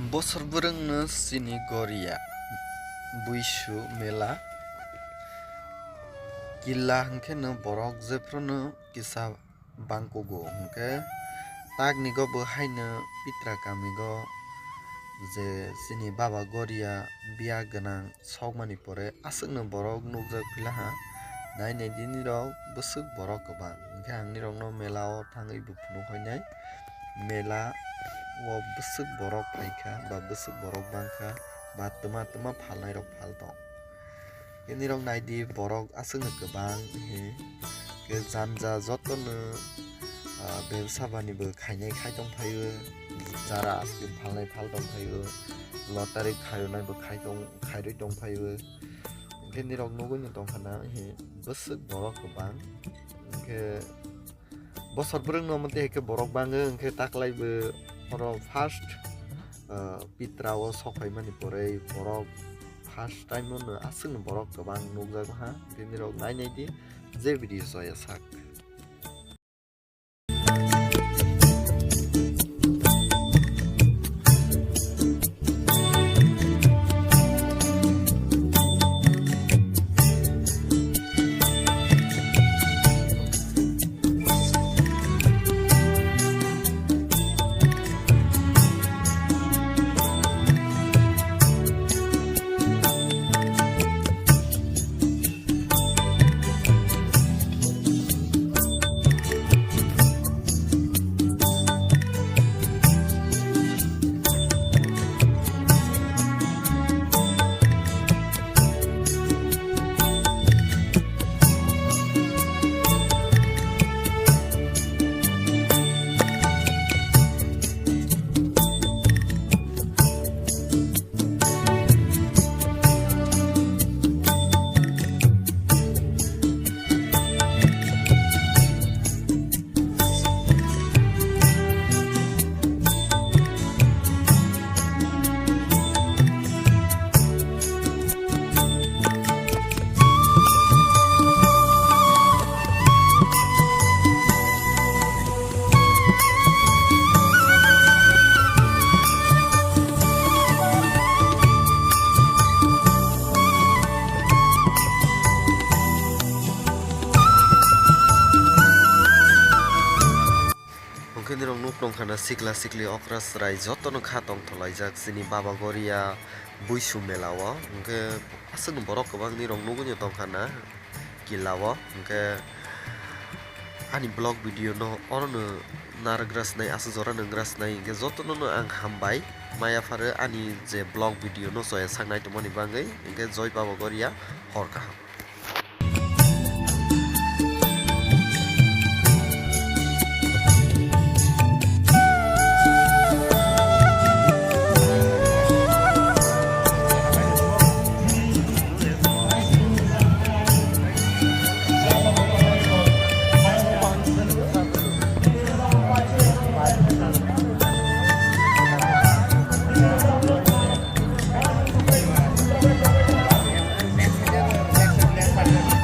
Bosor berengno sini Garia Buisu Mela Killa hingke no borok jephrono kisa bangkogo hingke tagni go bo haino Pitra kamigo je sini baba Garia biya ganang sogmani pore aswkno borok nugjak pilaha nainai dini rok bwswk borok kwbang hingke ang ni rok no mela o thangui bo phunuk hoinai mela o bwswk borok paikha ba bwswk borok bangkha ba tuma phalnai rok phaltong kini rok naidi borok aswkno kwbang ke janja jotono bebsabani bo khainai khai tongphaio jara aske phalnai phal tongphaio lottery khairunai bo khairui tongphaio kini rok nugui tongkhana bwswk borok kwbang hingke bosor brwngno mate ke borok bango hingke taklai bo oro first Pitra o sokhaimani pore borok first time no aswkno borok kwbang nugjak ha kini rok nainai di je video joya sak. Kini rok nuk tongkhana sikla sikli okra srai jotono kha tongthalaijak sini baba Garia Buisu Mela o hingke aswkno borok kwbang ni rok nugui tongkhana Killa o hingke ani blog video no orono nargrasnai aswjora nungrasnai hingke jotono no ang hambai maya phare ani je blog video no joya saknai tongmani bagui hingke joy baba Garia hor kaham.